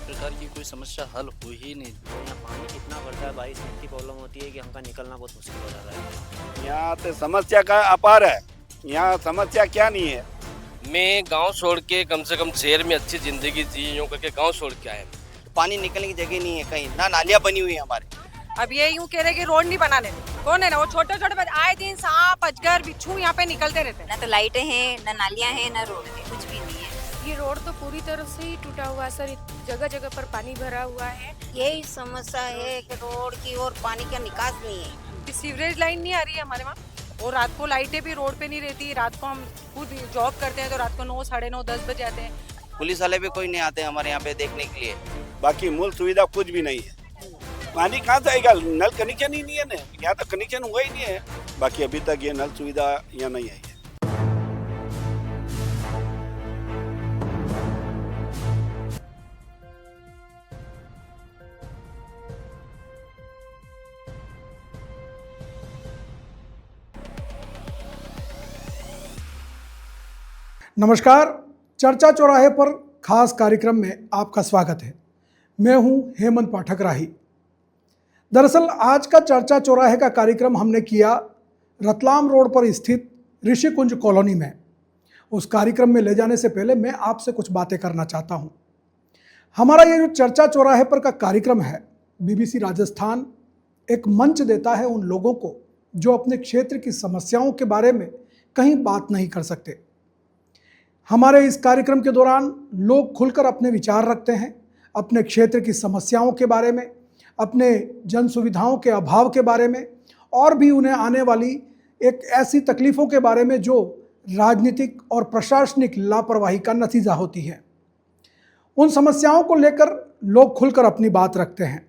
प्रकार की कोई समस्या हल हो ही नहीं। यहाँ पानी कितना बढ़ता है, बारिश में इतनी प्रॉब्लम होती है कि हमका निकलना बहुत मुश्किल हो जाता है। यहाँ तो समस्या का अपार है। यहाँ समस्या क्या नहीं है। मैं गांव छोड़ के कम से कम शहर में अच्छी जिंदगी जी यूँ करके गांव छोड़ के आए। पानी निकलने की जगह नहीं है कहीं, ना नालियाँ बनी हुई है हमारे। अब ये यूँ कह रहे कि रोड नहीं बनाने, कौन है ना वो छोटे छोटे बच्चे आए दिन सांप अजगर बिच्छू यहाँ पे निकलते रहते हैं। ना तो लाइटें हैं, ना नालियाँ हैं, ना रोड है, कुछ भी नहीं है। ये रोड तो पूरी तरह से ही टूटा हुआ है सर, जगह जगह पर पानी भरा हुआ है। यही समस्या है कि रोड की और पानी का निकास नहीं है। सीवरेज लाइन नहीं आ रही है हमारे वहाँ, और रात को लाइटें भी रोड पे नहीं रहती। रात को हम खुद जॉब करते हैं तो रात को 9, साढ़े 9, 10 बजे आते हैं। पुलिस वाले भी कोई नहीं आते हमारे यहाँ पे देखने के लिए। बाकी मूल सुविधा कुछ भी नहीं है। पानी कहाँ से आएगा? नल कनेक्शन ही नहीं है ना। यहाँ तो कनेक्शन हुआ ही नहीं है। बाकी अभी तक ये नल सुविधा यहाँ नहीं आई है। नमस्कार, चर्चा चौराहे पर खास कार्यक्रम में आपका स्वागत है। मैं हूं हेमंत पाठक राही। दरअसल आज का चर्चा चौराहे का कार्यक्रम हमने किया रतलाम रोड पर स्थित ऋषिकुंज कॉलोनी में। उस कार्यक्रम में ले जाने से पहले मैं आपसे कुछ बातें करना चाहता हूं। हमारा ये जो चर्चा चौराहे पर का कार्यक्रम है, बीबीसी राजस्थान एक मंच देता है उन लोगों को जो अपने क्षेत्र की समस्याओं के बारे में कहीं बात नहीं कर सकते। हमारे इस कार्यक्रम के दौरान लोग खुलकर अपने विचार रखते हैं, अपने क्षेत्र की समस्याओं के बारे में, अपने जन सुविधाओं के अभाव के बारे में, और भी उन्हें आने वाली एक ऐसी तकलीफ़ों के बारे में जो राजनीतिक और प्रशासनिक लापरवाही का नतीजा होती है। उन समस्याओं को लेकर लोग खुलकर अपनी बात रखते हैं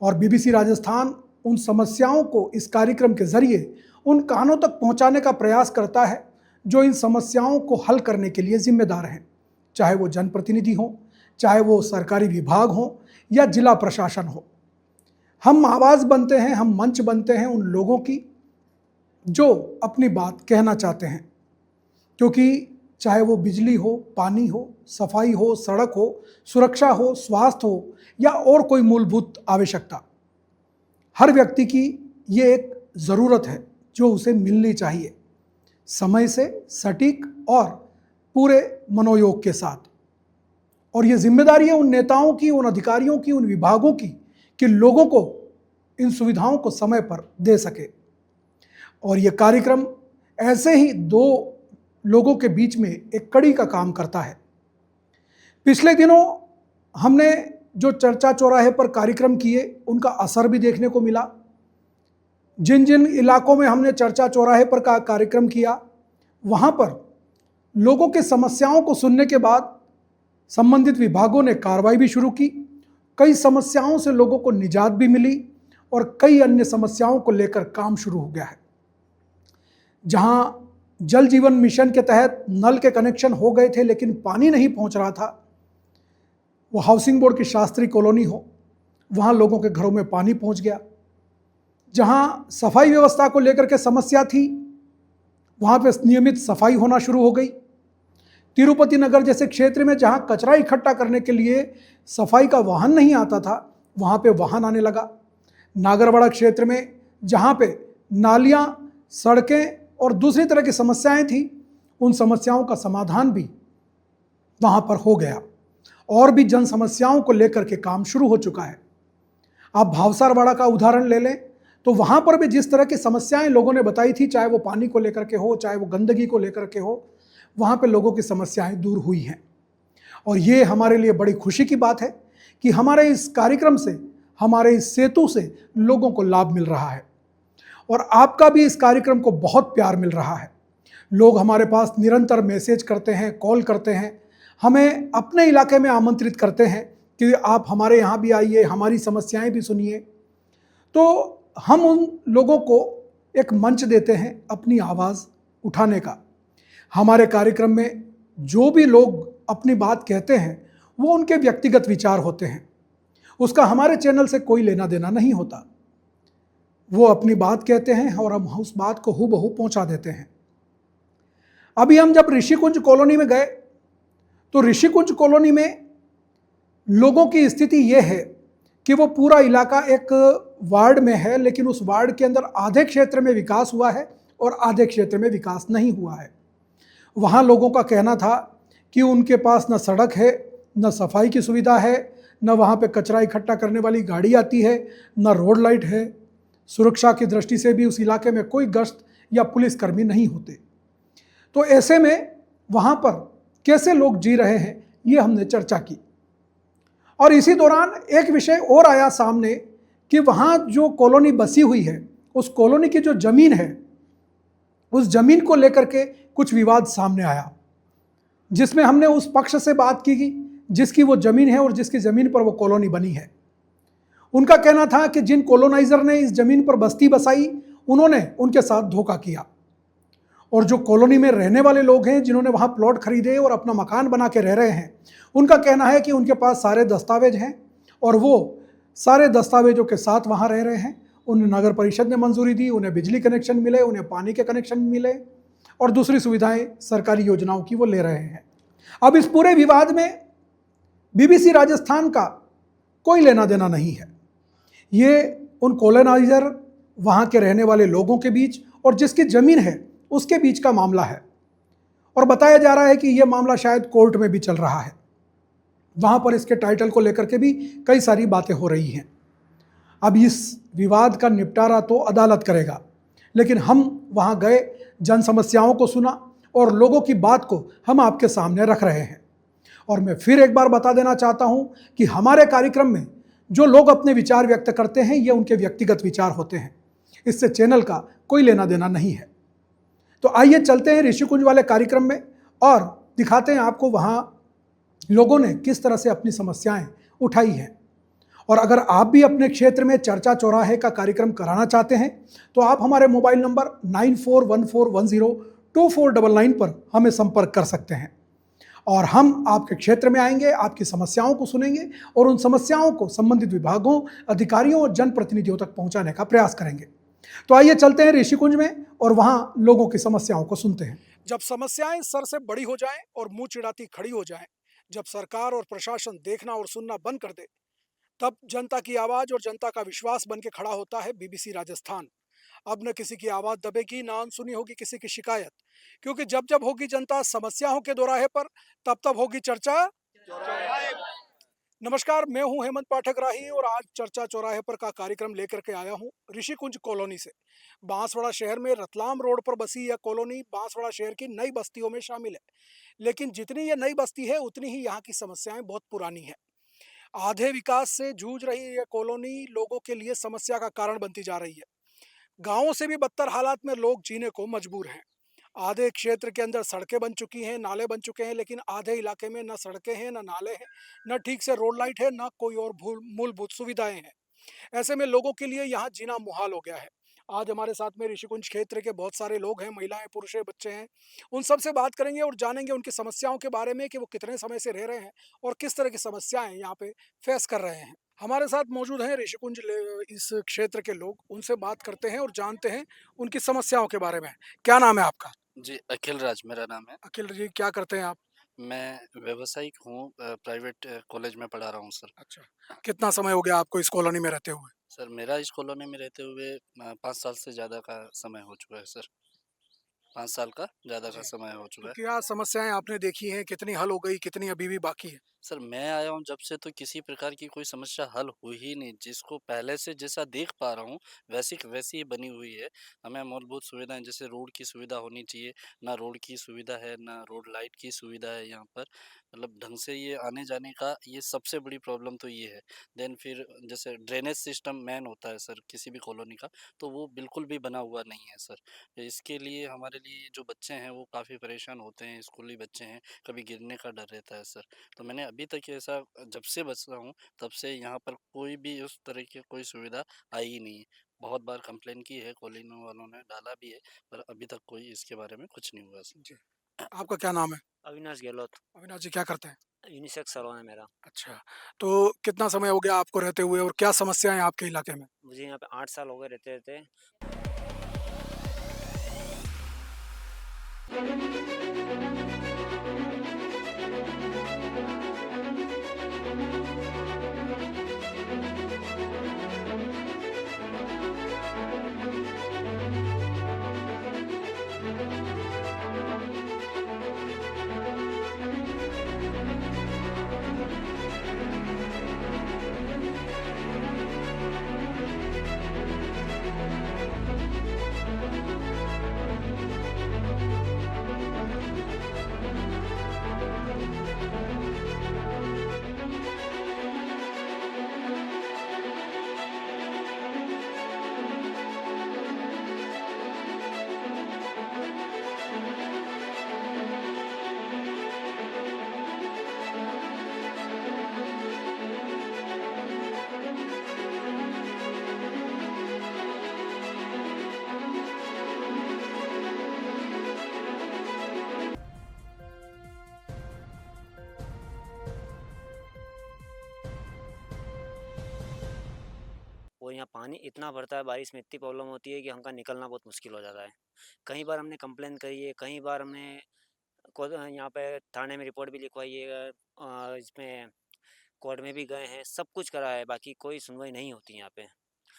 और बीबीसी राजस्थान उन समस्याओं को इस कार्यक्रम के ज़रिए उन कानों तक पहुंचाने का प्रयास करता है जो इन समस्याओं को हल करने के लिए जिम्मेदार हैं, चाहे वो जनप्रतिनिधि हों, चाहे वो सरकारी विभाग हों या जिला प्रशासन हो। हम आवाज़ बनते हैं, हम मंच बनते हैं उन लोगों की जो अपनी बात कहना चाहते हैं, क्योंकि चाहे वो बिजली हो, पानी हो, सफाई हो, सड़क हो, सुरक्षा हो, स्वास्थ्य हो या और कोई मूलभूत आवश्यकता, हर व्यक्ति की ये एक ज़रूरत है जो उसे मिलनी चाहिए, समय से सटीक और पूरे मनोयोग के साथ। और ये जिम्मेदारी है उन नेताओं की, उन अधिकारियों की, उन विभागों की कि लोगों को इन सुविधाओं को समय पर दे सके। और ये कार्यक्रम ऐसे ही दो लोगों के बीच में एक कड़ी का काम करता है। पिछले दिनों हमने जो चर्चा चौराहे पर कार्यक्रम किए उनका असर भी देखने को मिला। जिन जिन इलाकों में हमने चर्चा चौराहे पर का कार्यक्रम किया, वहाँ पर लोगों के समस्याओं को सुनने के बाद संबंधित विभागों ने कार्रवाई भी शुरू की। कई समस्याओं से लोगों को निजात भी मिली और कई अन्य समस्याओं को लेकर काम शुरू हो गया है। जहाँ जल जीवन मिशन के तहत नल के कनेक्शन हो गए थे लेकिन पानी नहीं पहुँच रहा था, वो हाउसिंग बोर्ड की शास्त्री कॉलोनी हो, वहाँ लोगों के घरों में पानी पहुँच गया। जहाँ सफाई व्यवस्था को लेकर के समस्या थी, वहाँ पे नियमित सफाई होना शुरू हो गई। तिरुपति नगर जैसे क्षेत्र में जहाँ कचरा इकट्ठा करने के लिए सफाई का वाहन नहीं आता था, वहाँ पे वाहन आने लगा। नागरवाड़ा क्षेत्र में जहाँ पे नालियाँ, सड़कें और दूसरी तरह की समस्याएं थी, उन समस्याओं का समाधान भी वहाँ पर हो गया। और भी जन समस्याओं को लेकर के काम शुरू हो चुका है। आप भावसारवाड़ा का उदाहरण ले लें तो वहाँ पर भी जिस तरह की समस्याएं लोगों ने बताई थी, चाहे वो पानी को लेकर के हो, चाहे वो गंदगी को लेकर के हो, वहाँ पे लोगों की समस्याएं दूर हुई हैं। और ये हमारे लिए बड़ी खुशी की बात है कि हमारे इस कार्यक्रम से, हमारे इस सेतु से लोगों को लाभ मिल रहा है और आपका भी इस कार्यक्रम को बहुत प्यार मिल रहा है। लोग हमारे पास निरंतर मैसेज करते हैं, कॉल करते हैं, हमें अपने इलाके में आमंत्रित करते हैं कि आप हमारे यहाँ भी आइए, हमारी समस्याएं भी सुनिए। तो हम उन लोगों को एक मंच देते हैं अपनी आवाज़ उठाने का। हमारे कार्यक्रम में जो भी लोग अपनी बात कहते हैं वो उनके व्यक्तिगत विचार होते हैं, उसका हमारे चैनल से कोई लेना देना नहीं होता। वो अपनी बात कहते हैं और हम उस बात को हूबहू पहुंचा देते हैं। अभी हम जब ऋषिकुंज कॉलोनी में गए तो ऋषिकुंज कॉलोनी में लोगों की स्थिति ये है कि वो पूरा इलाका एक वार्ड में है, लेकिन उस वार्ड के अंदर आधे क्षेत्र में विकास हुआ है और आधे क्षेत्र में विकास नहीं हुआ है। वहाँ लोगों का कहना था कि उनके पास न सड़क है, न सफाई की सुविधा है, न वहाँ पे कचरा इकट्ठा करने वाली गाड़ी आती है, न रोड लाइट है। सुरक्षा की दृष्टि से भी उस इलाके में कोई गश्त या पुलिसकर्मी नहीं होते। तो ऐसे में वहाँ पर कैसे लोग जी रहे हैं, ये हमने चर्चा की। और इसी दौरान एक विषय और आया सामने कि वहाँ जो कॉलोनी बसी हुई है, उस कॉलोनी की जो ज़मीन है, उस ज़मीन को लेकर के कुछ विवाद सामने आया, जिसमें हमने उस पक्ष से बात की जिसकी वो ज़मीन है और जिसकी ज़मीन पर वो कॉलोनी बनी है। उनका कहना था कि जिन कॉलोनाइज़र ने इस ज़मीन पर बस्ती बसाई, उन्होंने उनके साथ धोखा किया, और जो कॉलोनी में रहने वाले लोग हैं, जिन्होंने वहाँ प्लॉट खरीदे और अपना मकान बना के रह रहे हैं, उनका कहना है कि उनके पास सारे दस्तावेज हैं और वो सारे दस्तावेजों के साथ वहाँ रह रहे हैं। उन्हें नगर परिषद ने मंजूरी दी, उन्हें बिजली कनेक्शन मिले, उन्हें पानी के कनेक्शन मिले और दूसरी सुविधाएं सरकारी योजनाओं की वो ले रहे हैं। अब इस पूरे विवाद में बीबीसी राजस्थान का कोई लेना देना नहीं है। ये उन कॉलोनाइजर, वहाँ के रहने वाले लोगों के बीच और जिसकी ज़मीन है उसके बीच का मामला है। और बताया जा रहा है कि यह मामला शायद कोर्ट में भी चल रहा है। वहाँ पर इसके टाइटल को लेकर के भी कई सारी बातें हो रही हैं। अब इस विवाद का निपटारा तो अदालत करेगा, लेकिन हम वहाँ गए, जन समस्याओं को सुना और लोगों की बात को हम आपके सामने रख रहे हैं। और मैं फिर एक बार बता देना चाहता हूँ कि हमारे कार्यक्रम में जो लोग अपने विचार व्यक्त करते हैं, ये उनके व्यक्तिगत विचार होते हैं, इससे चैनल का कोई लेना देना नहीं है। तो आइए चलते हैं ऋषिकुंज वाले कार्यक्रम में और दिखाते हैं आपको वहाँ लोगों ने किस तरह से अपनी समस्याएं उठाई हैं। और अगर आप भी अपने क्षेत्र में चर्चा चौराहे का कार्यक्रम कराना चाहते हैं तो आप हमारे मोबाइल नंबर 9414102499 पर हमें संपर्क कर सकते हैं और हम आपके क्षेत्र में आएंगे, आपकी समस्याओं को सुनेंगे और उन समस्याओं को संबंधित विभागों, अधिकारियों और जनप्रतिनिधियों तक पहुंचाने का प्रयास करेंगे। तो आइए चलते हैं ऋषिकुंज में और वहाँ लोगों की समस्याओं को सुनते हैं। जब समस्याएं सर से बड़ी हो जाएं और मुंह चिढ़ाती खड़ी हो जाएं, जब सरकार और प्रशासन देखना और सुनना बंद कर दे, तब जनता की आवाज और जनता का विश्वास बन के खड़ा होता है बीबीसी राजस्थान। अब न किसी की आवाज दबेगी, न अनसुनी होगी किसी की शिकायत, क्योंकि जब जब होगी जनता समस्याओं के दोराहे पर, तब तब होगी चर्चा। नमस्कार, मैं हूं हेमंत पाठक राही और आज चर्चा चौराहे पर का कार्यक्रम लेकर के आया हूं ऋषिकुंज कॉलोनी से। बांसवाड़ा शहर में रतलाम रोड पर बसी यह कॉलोनी बांसवाड़ा शहर की नई बस्तियों में शामिल है, लेकिन जितनी ये नई बस्ती है उतनी ही यहाँ की समस्याएं बहुत पुरानी है। आधे विकास से जूझ रही यह कॉलोनी लोगों के लिए समस्या का कारण बनती जा रही है। गाँवों से भी बदतर हालात में लोग जीने को मजबूर हैं। आधे क्षेत्र के अंदर सड़कें बन चुकी हैं, नाले बन चुके हैं, लेकिन आधे इलाके में न सड़कें हैं, न नाले हैं, न ठीक से रोड लाइट है, न कोई और मूलभूत सुविधाएं हैं। ऐसे में लोगों के लिए यहाँ जीना मुहाल हो गया है। आज हमारे साथ में ऋषिकुंज क्षेत्र के बहुत सारे लोग हैं, महिलाएं, पुरुष, बच्चे हैं। उन सब से बात करेंगे और जानेंगे उनकी समस्याओं के बारे में कि वो कितने समय से रह रहे हैं और किस तरह की समस्याएं यहाँ पे फेस कर रहे हैं। हमारे साथ मौजूद हैं ऋषिकुंज इस क्षेत्र के लोग, उनसे बात करते हैं और जानते हैं उनकी समस्याओं के बारे में। क्या नाम है आपका? जी, अखिल राज मेरा नाम है। अखिल जी, क्या करते हैं आप? मैं व्यावसायिक हूँ, प्राइवेट कॉलेज में पढ़ा रहा हूँ सर। अच्छा, कितना समय हो गया आपको इस कॉलोनी में रहते हुए? सर मेरा इस कॉलोनी में रहते हुए 5 साल से ज़्यादा का समय हो चुका है सर। 5 साल का ज़्यादा का समय हो चुका है। क्या समस्याएं आपने देखी हैं, कितनी हल हो गई, कितनी अभी भी बाकी है? सर मैं आया हूँ जब से तो किसी प्रकार की कोई समस्या हल हुई ही नहीं। जिसको पहले से जैसा देख पा रहा हूँ वैसी वैसी ही बनी हुई है। हमें मूलभूत सुविधाएं जैसे रोड की सुविधा होनी चाहिए, ना रोड की सुविधा है, ना रोड लाइट की सुविधा है यहाँ पर। मतलब ढंग से ये आने जाने का ये सबसे बड़ी प्रॉब्लम तो ये है। देन फिर जैसे ड्रेनेज सिस्टम मेन होता है सर किसी भी कॉलोनी का, तो वो बिल्कुल भी बना हुआ नहीं है सर। इसके लिए हमारे लिए जो बच्चे हैं वो काफ़ी परेशान होते हैं, स्कूली बच्चे हैं, कभी गिरने का डर रहता है सर। तो मैंने अभी तक ऐसा जब से बच रहा हूँ तब से यहाँ पर कोई भी उस तरह की कोई सुविधा आई ही नहीं है। बहुत बार कंप्लेन की है, कॉलोनी वालों ने डाला भी है, पर अभी तक कोई इसके बारे में कुछ नहीं हुआ सर। जी, आपका क्या नाम है? अविनाश गहलोत। अविनाश जी, क्या करते हैं? यूनिसेक्स सैलून है मेरा। अच्छा, तो कितना समय हो गया आपको रहते हुए और क्या समस्याएं आपके इलाके में? मुझे यहाँ पे 8 साल हो गए रहते रहते। यहाँ पानी इतना भरता है, बारिश में इतनी प्रॉब्लम होती है कि हमका निकलना बहुत मुश्किल हो जाता है। कई बार हमने कंप्लेन करी है, कई बार हमने यहाँ पे थाने में रिपोर्ट भी लिखवाई है, इसमें कोर्ट में भी गए हैं, सब कुछ करा है, बाकी कोई सुनवाई नहीं होती यहाँ पे।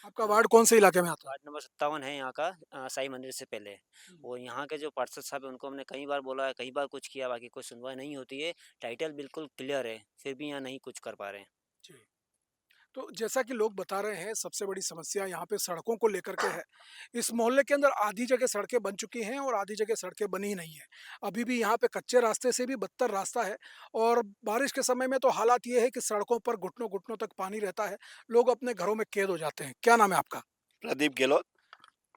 आपका वार्ड कौन से इलाके में आता है? वार्ड नंबर 57 है यहाँ का, साई मंदिर से पहले। और यहाँ के जो पार्षद साहब है उनको हमने कई बार बोला है, कई बार कुछ किया, बाकी कोई सुनवाई नहीं होती है। टाइटल बिल्कुल क्लियर है, फिर भी यहाँ नहीं कुछ कर पा रहे हैं। जी। तो जैसा कि लोग बता रहे हैं, सबसे बड़ी समस्या यहाँ पे सड़कों को लेकर के है। इस मोहल्ले के अंदर आधी जगह सड़कें बन चुकी हैं और आधी जगह सड़कें बनी ही नहीं है। अभी भी यहाँ पे कच्चे रास्ते से भी बदतर रास्ता है और बारिश के समय में तो हालात ये है कि सड़कों पर घुटनों घुटनों तक पानी रहता है। लोग अपने घरों में कैद हो जाते हैं। क्या नाम है आपका? प्रदीप गहलोत।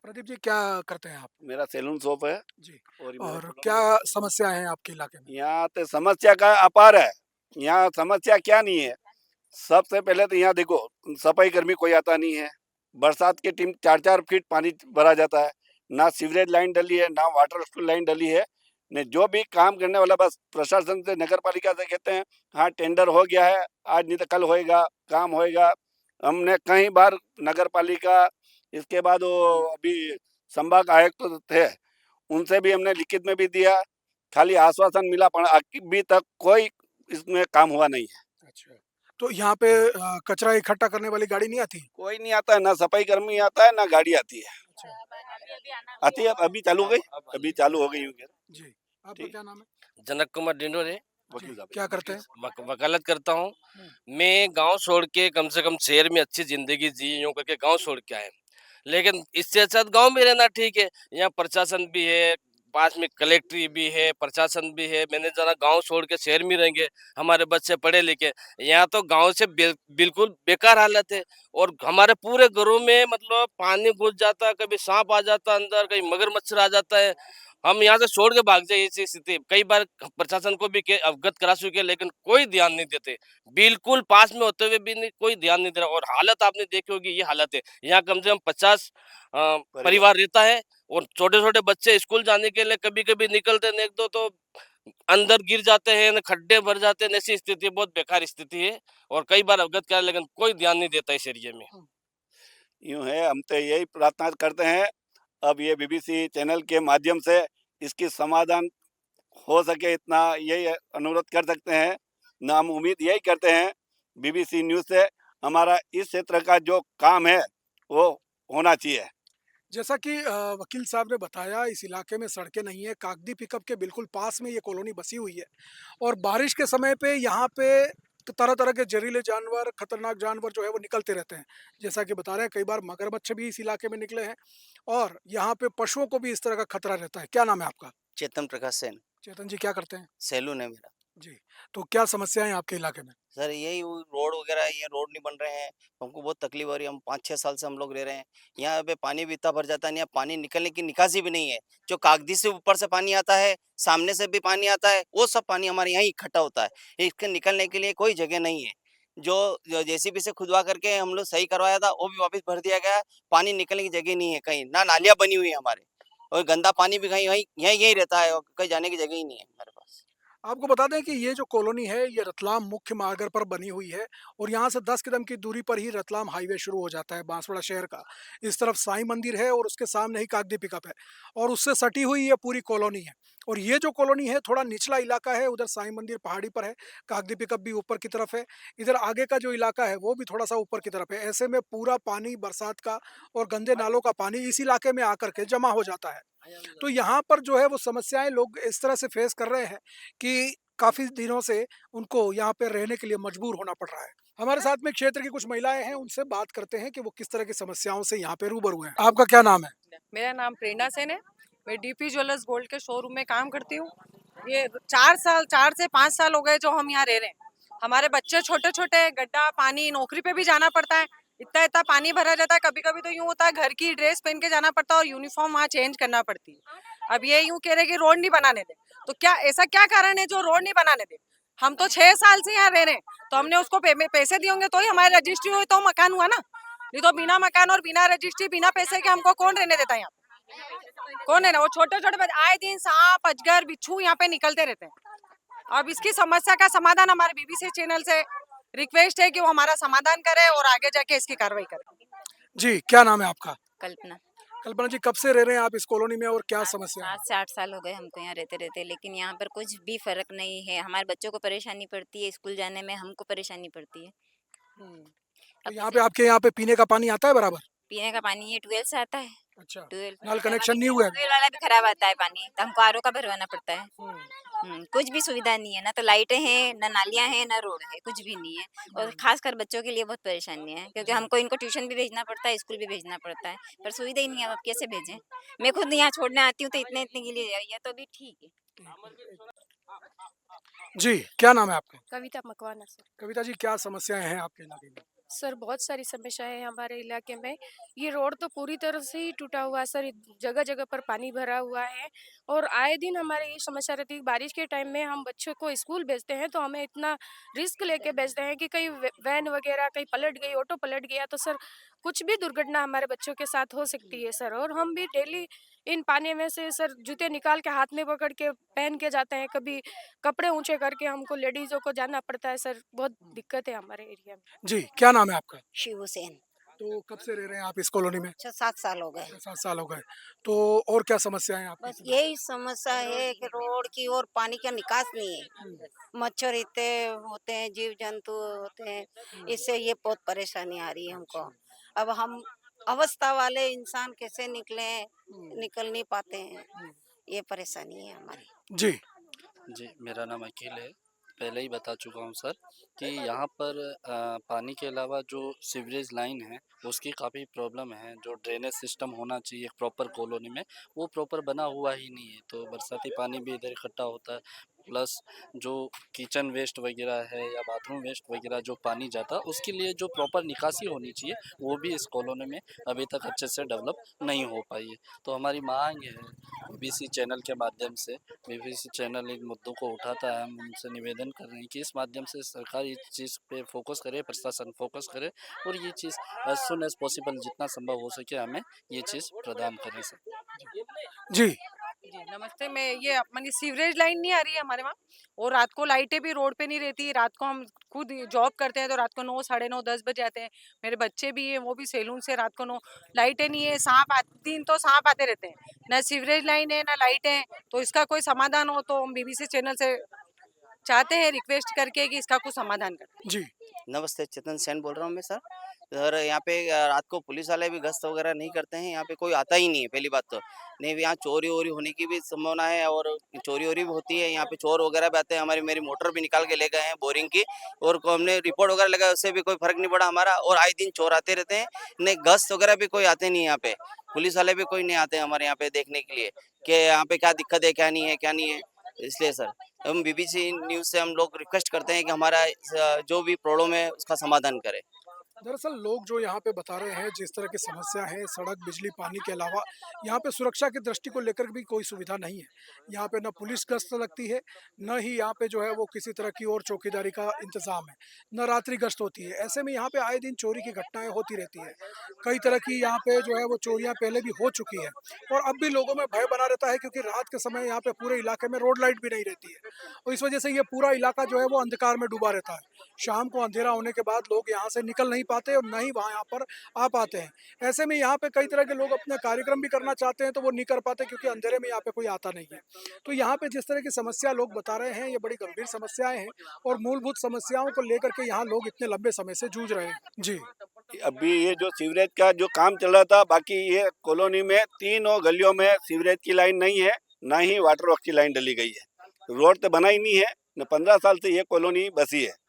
प्रदीप जी, क्या करते हैं आप? मेरा सैलून शॉप है। जी। और मेरा और कॉलोनी क्या समस्या है आपके इलाके में? यहाँ तो समस्या का अपार है। यहाँ समस्या क्या नहीं है। सबसे पहले तो यहाँ देखो, सफाई कर्मी कोई आता नहीं है। बरसात के टाइम 4-4 फीट पानी भरा जाता है। ना सीवरेज लाइन डली है, ना वाटर स्कूल लाइन डली है। ने जो भी काम करने वाला बस प्रशासन से, नगर पालिका से कहते हैं हाँ टेंडर हो गया है, आज नहीं तो कल होएगा, काम होएगा। हमने कई बार नगर पालिका, इसके बाद वो अभी संभाग आयुक्त तो थे, उनसे भी हमने लिखित में भी दिया, खाली आश्वासन मिला, पर अभी तक कोई इसमें काम हुआ नहीं है। अच्छा। तो यहाँ पे कचरा इकट्ठा करने वाली गाड़ी नहीं आती? कोई नहीं आता है, ना सफाई कर्मी आता है, ना गाड़ी आती है। आती है, अभी चालू हो गई, अभी चालू हो गई होंगी। जी। आपका क्या नाम है? जनक कुमार डिंडोरे। वकील साहब। क्या करते हैं? वकालत करता हूँ। मैं गांव छोड़ के कम से कम शहर में अच्छी जिंदगी जी, यूं करके गांव छोड़ के आए। लेकिन इससे अच्छा गांव में रहना ठीक है। यहाँ प्रशासन भी है, पास में कलेक्ट्री भी है, प्रशासन भी है। मैंने जरा गांव छोड़ के शहर में रहेंगे, हमारे बच्चे पढ़े लिखे। यहाँ तो गांव से बिल्कुल बेकार हालत है। और हमारे पूरे घरों में मतलब पानी घुस जाता है, कभी सांप आ जाता है अंदर, कभी मगरमच्छ आ जाता है। हम यहाँ से छोड़ के भाग जाए, ऐसी स्थिति। कई बार प्रशासन को भी अवगत करा चुके, लेकिन कोई ध्यान नहीं देते। बिल्कुल पास में होते हुए भी नहीं, कोई ध्यान नहीं दे रहा। और हालत आपने देखी होगी, ये हालत है। यहाँ कम से कम 50 परिवार रहता है और छोटे छोटे बच्चे स्कूल जाने के लिए कभी कभी निकलते नहीं तो अंदर गिर जाते हैं, खड्डे भर जाते हैं। ऐसी स्थिति, बहुत बेकार स्थिति है। और कई बार अवगत करा, लेकिन कोई ध्यान नहीं देता इस एरिया में। यूं है, हम तो यही प्रार्थना करते हैं, अब ये बीबीसी चैनल के माध्यम से इसकी समाधान हो सके, इतना यही अनुरोध कर सकते हैं। ना हम उम्मीद यही करते हैं बीबीसी न्यूज़ से, हमारा इस क्षेत्र का जो काम है वो होना चाहिए। जैसा कि वकील साहब ने बताया, इस इलाके में सड़कें नहीं है। कागदी पिकअप के बिल्कुल पास में ये कॉलोनी बसी हुई है और बारिश के समय पे यहाँ पे तरह तरह के जहरीले जानवर, खतरनाक जानवर जो है वो निकलते रहते हैं। जैसा कि बता रहे हैं, कई बार मगरमच्छ भी इस इलाके में निकले हैं और यहाँ पे पशुओं को भी इस तरह का खतरा रहता है। क्या नाम है आपका? चेतन प्रकाश सेन। चेतन जी, क्या करते हैं? सैलून है मेरा। जी। तो क्या समस्या है आपके इलाके में? सर यही रोड वगैरह, ये रोड नहीं बन रहे हैं, हमको बहुत तकलीफ हो रही है। हम 5-6 साल से हम लोग रह रहे हैं यहाँ पे। पानी भी इतना भर जाता है, यहाँ पानी निकलने की निकासी भी नहीं है। जो कागदी से ऊपर से पानी आता है, सामने से भी पानी आता है, वो सब पानी हमारे यहाँ इकट्ठा होता है। इसके निकलने के लिए कोई जगह नहीं है। जो जेसीबी से खुदवा करके हम लोग सही करवाया था, वो भी वापस भर दिया गया है। पानी निकलने की जगह नहीं है कहीं, ना नालियाँ बनी हुई है हमारे, और गंदा पानी भी कहीं वहीं यहीं रहता है, और कहीं जाने की जगह ही नहीं है हमारे पास। आपको बता दें कि ये जो कॉलोनी है ये रतलाम मुख्य मार्ग पर बनी हुई है और यहाँ से 10 कदम की दूरी पर ही रतलाम हाईवे शुरू हो जाता है, बांसवाड़ा शहर का। इस तरफ साईं मंदिर है और उसके सामने ही कागदी पिकअप है और उससे सटी हुई ये पूरी कॉलोनी है। और ये जो कॉलोनी है थोड़ा निचला इलाका है, उधर साईं मंदिर पहाड़ी पर है, कागदी पिकअप भी ऊपर की तरफ है। इधर आगे का जो इलाका है वो भी थोड़ा सा ऊपर की तरफ है। ऐसे में पूरा पानी बरसात का और गंदे नालों का पानी इस इलाके में आकर के जमा हो जाता है। तो यहाँ पर जो है वो समस्याएं लोग इस तरह से फेस कर रहे हैं कि काफी दिनों से उनको यहाँ पे रहने के लिए मजबूर होना पड़ रहा है। हमारे साथ में क्षेत्र की कुछ महिलाएं हैं, उनसे बात करते हैं कि वो किस तरह की समस्याओं से यहाँ पे रूबरू हैं। आपका क्या नाम है? मेरा नाम प्रेरणा सेन है। मैं डीपी ज्वेलर्स गोल्ड के शोरूम में काम करती हूँ। ये 4 से 5 साल हो गए जो हम यहाँ रह रहे हैं। हमारे बच्चे छोटे छोटे, गड्ढा पानी, नौकरी पे भी जाना पड़ता है, इतना इतना पानी भरा जाता है। कभी कभी तो यूँ होता है घर की ड्रेस पहन के जाना पड़ता है और यूनिफॉर्म वहाँ चेंज करना पड़ती है। अब ये यूँ कह रहे कि रोड नहीं बनाने दे, तो क्या ऐसा क्या कारण है जो रोड नहीं बनाने दे? हम तो 6 साल से यहाँ रह रहे हैं, तो हमने उसको पैसे दिए होंगे तो ही हमारी रजिस्ट्री हुई, तो मकान हुआ ना। नहीं तो बिना मकान और बिना रजिस्ट्री, बिना पैसे के हमको कौन रहने देता है यहाँ? कौन है ना? वो छोटे छोटे आए दिन सांप, अजगर, बिच्छू यहाँ पे निकलते रहते हैं। अब इसकी समस्या का समाधान हमारे बीबीसी चैनल से रिक्वेस्ट है कि वो हमारा समाधान करे और आगे जाके इसकी कार्रवाई करे। जी, क्या नाम है आपका? कल्पना। कल्पना जी, कब से रह रहे हैं आप इस कॉलोनी में और क्या समस्या है? 7 से 8 साल हो गए हमको यहाँ रहते-रहते, लेकिन यहाँ पर कुछ भी फ़र्क नहीं है। हमारे बच्चों को परेशानी पड़ती है, स्कूल जाने में हमको परेशानी पड़ती है। तो अब यहाँ जैसे पे आपके यहाँ पे पीने का पानी आता है बराबर? पीने का पानी ये ट्यूबवेल से आता है। अच्छा, ट्यूबवेल नल वाला कनेक्शन भी नहीं हुआ है? ट्यूबवेल वाला भी खराब आता है पानी, तो हमको आरओ का भरवाना पड़ता है। कुछ भी सुविधा नहीं है, ना तो लाइटें हैं, ना नालियाँ हैं, ना रोड है, कुछ भी नहीं है। और खासकर बच्चों के लिए बहुत परेशानी है, क्योंकि हमको इनको ट्यूशन भी भेजना पड़ता है, स्कूल भी भेजना पड़ता है, पर सुविधा ही नहीं है, अब कैसे भेजें? मैं खुद यहाँ छोड़ने आती हूँ तो इतने-इतने के लिए ये तो भी ठीक है। जी, क्या नाम है आपका? कविता मकवाना सर। कविता जी, क्या समस्याएं हैं आपके इलाके में? सर बहुत सारी समस्याएं हैं हमारे इलाके में। ये रोड तो पूरी तरह से ही टूटा हुआ है सर, जगह जगह पर पानी भरा हुआ है और आए दिन हमारे ये समस्या रहती है। बारिश के टाइम में हम बच्चों को स्कूल भेजते हैं तो हमें इतना रिस्क लेके भेजते हैं कि कहीं वैन वगैरह कहीं पलट गई, ऑटो पलट गया तो सर कुछ भी दुर्घटना हमारे बच्चों के साथ हो सकती है सर। और हम भी डेली इन पानी में से सर जूते निकाल के हाथ में पकड़ के पहन के जाते हैं, कभी कपड़े ऊंचे करके हमको लेडीजों को जाना पड़ता है सर। बहुत दिक्कत है हमारे एरिया में। जी, क्या नाम है आपका? शिव सेन। तो कब से रह रहे हैं आप इस कॉलोनी में? 6-7 साल हो गए। 7 साल हो गए। तो और क्या समस्याएं हैं आपकी? बस यही समस्या है कि रोड की और पानी का निकास नहीं है। मच्छर इतने होते हैं, जीव जंतु होते हैं, इससे ये बहुत परेशानी आ रही है हमको। अब हम अवस्था वाले इंसान कैसे निकल नहीं पाते हैं, ये परेशानी है हमारी। जी, जी, मेरा नाम अखिल है। पहले ही बता चुका हूँ सर कि यहाँ पर पानी के अलावा जो सीवरेज लाइन है उसकी काफ़ी प्रॉब्लम है। जो ड्रेनेज सिस्टम होना चाहिए प्रॉपर कॉलोनी में, वो प्रॉपर बना हुआ ही नहीं है। तो बरसाती पानी भी इधर इकट्ठा होता है, प्लस जो किचन वेस्ट वगैरह है या बाथरूम वेस्ट वगैरह जो पानी जाता है उसके लिए जो प्रॉपर निकासी होनी चाहिए वो भी इस कॉलोनी में अभी तक अच्छे से डेवलप नहीं हो पाई है। तो हमारी मांग है बीबीसी चैनल के माध्यम से, बीबीसी चैनल इन मुद्दों को उठाता है, हम उनसे निवेदन कर रहे हैं कि इस माध्यम से सरकार इस चीज़ पे फोकस करे, प्रशासन फोकस करे और ये चीज़ एज सुन एज पॉसिबल जितना संभव हो सके हमें ये चीज़ प्रदान करें सर। जी, जी नमस्ते। मैं ये अपनी सीवरेज लाइन नहीं आ रही है हमारे वहाँ, और रात को लाइटें भी रोड पे नहीं रहती। रात को हम खुद जॉब करते हैं तो रात को 9 साढ़े 9 10 बजे आते हैं। मेरे बच्चे भी हैं, वो भी सैलून से रात को 9, लाइटें नहीं है, सांप दिन तो सांप आते रहते हैं, ना सीवरेज लाइन है ना लाइट है। तो इसका कोई समाधान हो तो हम बीबीसी चैनल से चाहते हैं रिक्वेस्ट करके कि इसका कुछ समाधान करें। जी, नमस्ते, चेतन सेन बोल रहा हूँ मैं सर। सर यहाँ पे रात को पुलिस वाले भी गश्त वगैरह नहीं करते हैं, यहाँ पे कोई आता ही नहीं है पहली बात तो। नहीं, यहाँ चोरी-वोरी होने की भी संभावना है और चोरी-वोरी भी होती है। यहाँ पे चोर वगैरह भी आते हैं, मेरी मोटर भी निकाल के ले गए हैं बोरिंग की, और हमने रिपोर्ट वगैरह लगाया, उससे भी कोई फर्क नहीं पड़ा हमारा। और आए दिन चोर आते रहते हैं, नहीं गश्त वगैरह भी कोई आते नहीं यहाँ पे, पुलिस वाले भी कोई नहीं आते हमारे यहाँ पे देखने के लिए कि यहाँ पे क्या दिक्कत है, क्या नहीं है। इसलिए सर हम बीबीसी न्यूज़ से हम लोग रिक्वेस्ट करते हैं कि हमारा जो भी प्रॉब्लम है उसका समाधान करें। दरअसल लोग जो यहाँ पे बता रहे हैं जिस तरह की समस्या है, सड़क, बिजली, पानी के अलावा यहाँ पे सुरक्षा की दृष्टि को लेकर भी कोई सुविधा नहीं है। यहाँ पे न पुलिस गश्त लगती है, न ही यहाँ पे जो है वो किसी तरह की और चौकीदारी का इंतजाम है, न रात्रि गश्त होती है। ऐसे में यहाँ पे आए दिन चोरी की घटनाएं होती रहती है। कई तरह की यहाँ पे जो है वो चोरियाँ पहले भी हो चुकी है और अब भी लोगों में भय बना रहता है, क्योंकि रात के समय यहाँ पे पूरे इलाके में रोड लाइट भी नहीं रहती है और इस वजह से ये पूरा इलाका जो है वो अंधकार में डूबा रहता है। शाम को अंधेरा होने के बाद लोग यहाँ से निकल नहीं पाते और न ही वहाँ यहाँ पर आ पाते हैं। ऐसे में यहाँ पे कई तरह के लोग अपने कार्यक्रम भी करना चाहते हैं तो वो नहीं कर पाते, क्योंकि अंधेरे में यहाँ पे कोई आता नहीं है। तो यहाँ पे जिस तरह की समस्या लोग बता रहे हैं ये बड़ी गंभीर समस्याएं हैं और मूलभूत समस्याओं को लेकर के यहाँ लोग इतने लंबे समय से जूझ रहे हैं। जी, अभी ये जो सीवरेज का जो काम चल रहा था, बाकी ये कॉलोनी में तीनों गलियों में सीवरेज की लाइन नहीं है, ना ही वाटर वर्क की लाइन डली गई है। रोड तो बना ही नहीं है, न 15 साल से ये कॉलोनी बसी है।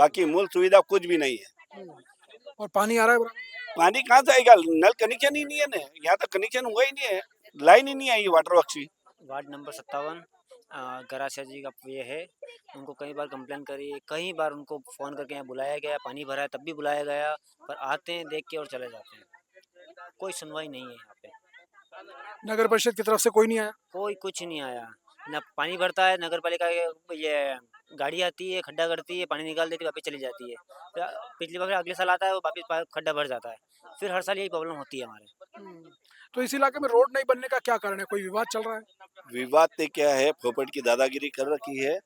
बाकी मूल सुविधा कुछ भी नहीं है। और पानी आ रहा है बराबर? पानी कहाँ से आएगा, नल कनेक्शन ही नहीं है ना, यहाँ तक कनेक्शन हुआ ही नहीं है, लाइन ही नहीं आई वाटर वर्क्स की। वार्ड नंबर 57 गरासिया जी का ये है। उनको कई बार कंप्लेन करी है, कई बार उनको फ़ोन करके यहाँ बुलाया गया, पानी भरा है तब भी बुलाया गया, पर आते हैं देख के और चले जाते हैं। कोई सुनवाई नहीं है यहाँ पे, नगर परिषद की तरफ से कोई नहीं आया? कोई कुछ नहीं आया। ना पानी भरता है, नगर पालिका ये गाड़ी आती है, खड्डा करती है, पानी निकाल देती है, वापस चली जाती है। फिर पिछली बार अगले साल आता है, वो वापस खड्डा भर जाता है। फिर हर साल यही प्रॉब्लम होती है हमारे। तो इस इलाके में रोड नहीं बनने का क्या कारण है? कोई विवाद चल रहा है? विवाद तो क्या है, फोपट की दादागिरी कर रखी है।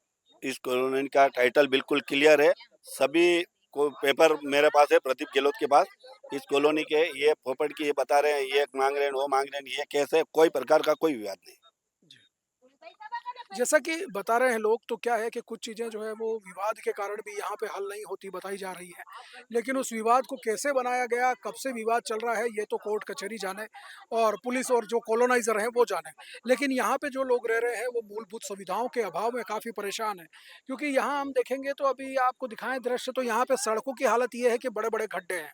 इस कॉलोनी का टाइटल बिल्कुल क्लियर है, सभी को पेपर मेरे पास है, प्रदीप गहलोत के पास। इस कॉलोनी के ये फोपट की ये बता रहे हैं, ये मांग रहे हैं, वो मांग रहे हैं, ये कैसे, कोई प्रकार का कोई विवाद नहीं। जैसा कि बता रहे हैं लोग, तो क्या है कि कुछ चीज़ें जो है वो विवाद के कारण भी यहाँ पे हल नहीं होती बताई जा रही है, लेकिन उस विवाद को कैसे बनाया गया, कब से विवाद चल रहा है, ये तो कोर्ट कचहरी जाने और पुलिस और जो कॉलोनाइजर हैं वो जाने। लेकिन यहाँ पे जो लोग रह रहे हैं वो मूलभूत सुविधाओं के अभाव में काफ़ी परेशान हैं, क्योंकि यहाँ हम देखेंगे तो अभी आपको दिखाएं दृश्य, तो यहाँ पे सड़कों की हालत ये है कि बड़े बड़े गड्ढे हैं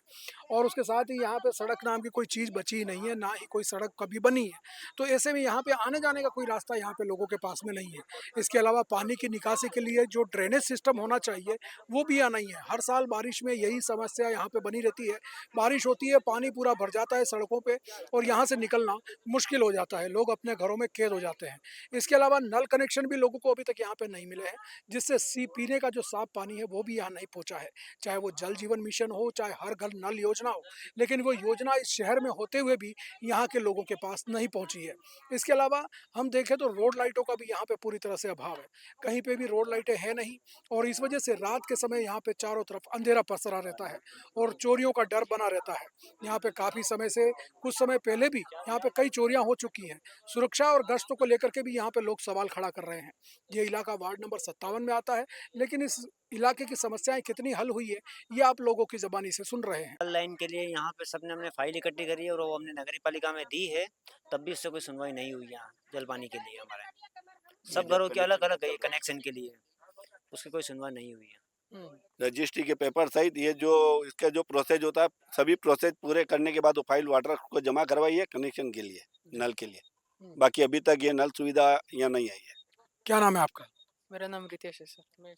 और उसके साथ ही यहाँ पे सड़क नाम की कोई चीज़ बची ही नहीं है, ना ही कोई सड़क कभी बनी है। तो ऐसे में यहाँ पे आने जाने का कोई रास्ता यहाँ पे लोगों के पास में नहीं है। इसके अलावा पानी की निकासी के लिए जो ड्रेनेज सिस्टम होना चाहिए वो भी यहाँ नहीं है। हर साल बारिश में यही समस्या यहाँ पे बनी रहती है, बारिश होती है, पानी पूरा भर जाता है सड़कों पे और यहाँ से निकलना मुश्किल हो जाता है, लोग अपने घरों में कैद हो जाते हैं। इसके अलावा नल कनेक्शन भी लोगों को अभी तक यहाँ पे नहीं मिले हैं, जिससे पीने का जो साफ पानी है वो भी यहाँ नहीं पहुँचा है, चाहे वो जल जीवन मिशन हो, चाहे हर घर नल योजना हो, लेकिन वो योजना इस शहर में होते हुए भी यहाँ के लोगों के पास नहीं पहुँची है। इसके अलावा हम देखें तो रोड लाइटों का भी यहाँ पे पूरी तरह से अभाव है, कहीं पे भी रोड लाइटें हैं नहीं और इस वजह से रात के समय यहाँ पे चारों तरफ अंधेरा पसरा रहता है और चोरियों का डर बना रहता है। यहाँ पे काफ़ी समय से, कुछ समय पहले भी यहाँ पे कई चोरियाँ हो चुकी हैं। सुरक्षा और गश्तों को लेकर के भी यहाँ पे लोग सवाल खड़ा कर रहे हैं। ये इलाका वार्ड नंबर 57 में आता है, लेकिन इस इलाके की समस्याएं कितनी हल हुई है ये आप लोगों की ज़बानी से सुन रहे हैं। जल लाइन के लिए यहाँ पे सबने हमने फाइल इकट्ठी करी है और वो हमने नगरी पालिका में दी है, तब भी उससे कोई सुनवाई नहीं हुई यहाँ जल पानी के लिए हमारे। सब घरों के अलग अलग है कनेक्शन के लिए, उसकी कोई सुनवाई नहीं हुई है। रजिस्ट्री के पेपर सहित ये जो इसका जो प्रोसेस होता है, सभी प्रोसेस पूरे करने के बाद वो फाइल वाटर को जमा करवाई है कनेक्शन के लिए, नल के लिए। बाकी अभी तक ये नल सुविधा यहाँ नहीं आई है। क्या नाम है आपका? मेरा नाम रितेश है सर, मैं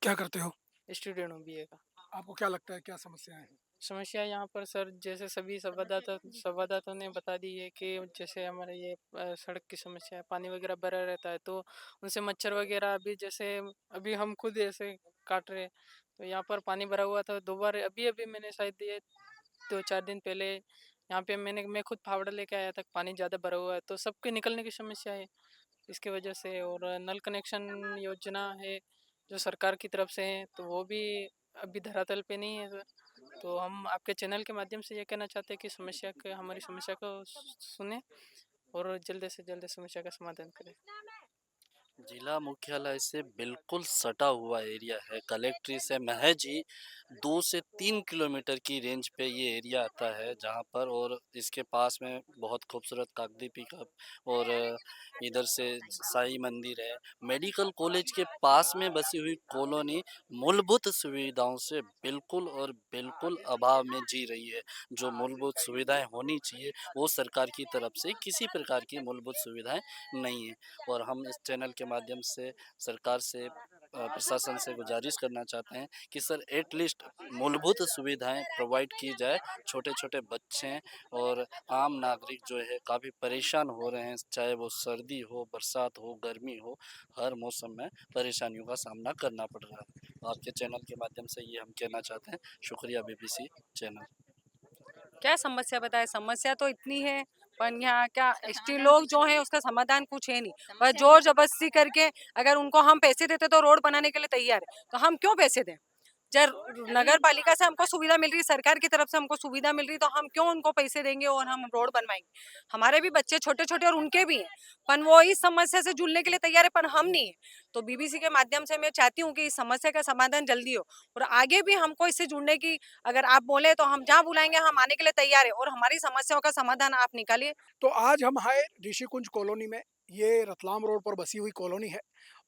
क्या करते हो? स्टूडेंट हूँ बीए का। आपको क्या लगता है क्या समस्याएं हैं? समस्या यहाँ पर सर, जैसे सभी संवाददाताओं ने बता दी है कि जैसे हमारे ये सड़क की समस्या है, पानी वगैरह भरा रहता है तो उनसे मच्छर वगैरह, अभी जैसे अभी हम खुद ऐसे काट रहे हैं, तो यहाँ पर पानी भरा हुआ था 2 बार, अभी अभी मैंने शायद ये 2-4 दिन पहले यहाँ पे मैं खुद फावड़ा लेके आया था, पानी ज़्यादा भरा हुआ है तो सबके निकलने की समस्या है इसकी वजह से। और नल कनेक्शन योजना है जो सरकार की तरफ से है, तो वो भी अभी धरातल पे नहीं है सर। तो हम आपके चैनल के माध्यम से ये कहना चाहते हैं कि हमारी समस्या को सुने और जल्द से जल्द समस्या का समाधान करें। जिला मुख्यालय से बिल्कुल सटा हुआ एरिया है, कलेक्ट्री से महज ही 2 से 3 किलोमीटर की रेंज पे ये एरिया आता है जहाँ पर, और इसके पास में बहुत खूबसूरत कागदी पिकअप और इधर से साईं मंदिर है। मेडिकल कॉलेज के पास में बसी हुई कॉलोनी मूलभूत सुविधाओं से बिल्कुल और बिल्कुल अभाव में जी रही है। जो मूलभूत सुविधाएं होनी चाहिए वो सरकार की तरफ से किसी प्रकार की मूलभूत सुविधाएं नहीं है। और हम इस चैनल के माध्यम से सरकार से, प्रशासन से गुजारिश करना चाहते हैं कि सर एटलीस्ट मूलभूत सुविधाएं प्रोवाइड की जाए। छोटे छोटे बच्चे और आम नागरिक जो है काफ़ी परेशान हो रहे हैं, चाहे वो सर्दी हो, बरसात हो, गर्मी हो, हर मौसम में परेशानियों का सामना करना पड़ रहा है। आपके चैनल के माध्यम से ये हम कहना चाहते हैं। शुक्रिया BBC चैनल। क्या समस्या बताए, समस्या तो इतनी है पर यहाँ क्या एसटी लोग जो हैं उसका समाधान कुछ है नहीं, बस जोर जबरदस्ती करके अगर उनको हम पैसे देते तो रोड बनाने के लिए तैयार है, तो हम क्यों पैसे दें? जब नगर पालिका से हमको सुविधा मिल रही है, सरकार की तरफ से हमको सुविधा मिल रही है, तो हम क्यों उनको पैसे देंगे और हम रोड बनवाएंगे? हमारे भी बच्चे छोटे छोटे और उनके भी हैं, पर वो इस समस्या से जुड़ने के लिए तैयार है, पर हम नहीं है। तो BBC के माध्यम से मैं चाहती हूँ कि इस समस्या का समाधान जल्दी हो और आगे भी हमको इससे जुड़ने की अगर आप बोले तो हम जहाँ बुलाएंगे हम आने के लिए तैयार है और हमारी समस्याओं का समाधान आप निकालिए। तो आज हम आए ऋषिकुंज कॉलोनी में, ये रतलाम रोड पर बसी हुई कॉलोनी है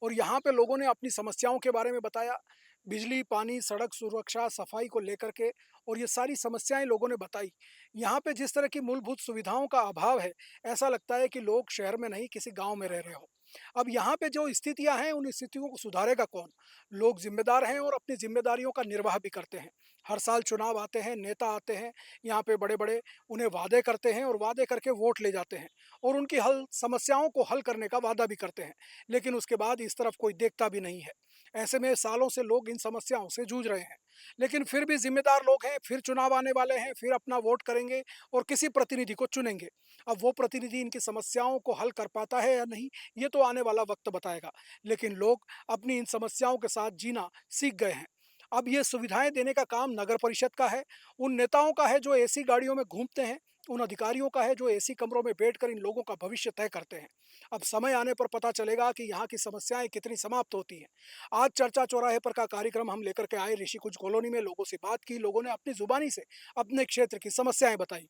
और यहाँ पे लोगों ने अपनी समस्याओं के बारे में बताया। बिजली, पानी, सड़क सुरक्षा, सफाई को लेकर के, और ये सारी समस्याएं लोगों ने बताई। यहाँ पे जिस तरह की मूलभूत सुविधाओं का अभाव है, ऐसा लगता है कि लोग शहर में नहीं किसी गांव में रह रहे हो। अब यहाँ पे जो स्थितियां हैं, उन स्थितियों को सुधारेगा कौन? लोग जिम्मेदार हैं और अपनी जिम्मेदारियों का निर्वाह भी करते हैं। हर साल चुनाव आते हैं, नेता आते हैं, यहाँ पे बड़े बड़े उन्हें वादे करते हैं और वादे करके वोट ले जाते हैं और उनकी हल समस्याओं को हल करने का वादा भी करते हैं, लेकिन उसके बाद इस तरफ कोई देखता भी नहीं है। ऐसे में सालों से लोग इन समस्याओं से जूझ रहे हैं, लेकिन फिर भी जिम्मेदार लोग हैं, फिर चुनाव आने वाले हैं, फिर अपना वोट करेंगे और किसी प्रतिनिधि को चुनेंगे। अब वो प्रतिनिधि इनकी समस्याओं को हल कर पाता है या नहीं, ये तो आने वाला वक्त बताएगा, लेकिन लोग अपनी इन समस्याओं के साथ जीना सीख गए हैं। अब ये सुविधाएं देने का काम नगर परिषद का है, उन नेताओं का है जो एसी गाड़ियों में घूमते हैं, उन अधिकारियों का है जो एसी कमरों में बैठकर इन लोगों का भविष्य तय करते हैं। अब समय आने पर पता चलेगा कि यहाँ की समस्याएं कितनी समाप्त होती हैं। आज चर्चा चौराहे पर का कार्यक्रम हम लेकर के आए ऋषि कुंज कॉलोनी में, लोगों से बात की, लोगों ने अपनी जुबानी से अपने क्षेत्र की समस्याएं बताई।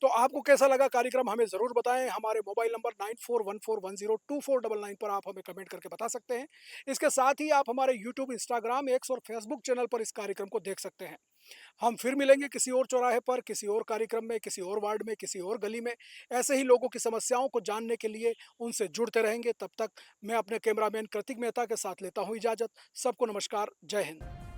तो आपको कैसा लगा कार्यक्रम, हमें ज़रूर बताएं। हमारे मोबाइल नंबर 9414102499 पर आप हमें कमेंट करके बता सकते हैं। इसके साथ ही आप हमारे यूट्यूब, इंस्टाग्राम, एक्स और फेसबुक चैनल पर इस कार्यक्रम को देख सकते हैं। हम फिर मिलेंगे किसी और चौराहे पर, किसी और कार्यक्रम में, किसी और वार्ड में, किसी और गली में। ऐसे ही लोगों की समस्याओं को जानने के लिए उनसे जुड़ते रहेंगे। तब तक मैं अपने कैमरामैन कृतिक मेहता के साथ लेता हूँ इजाज़त। सबको नमस्कार, जय हिंद।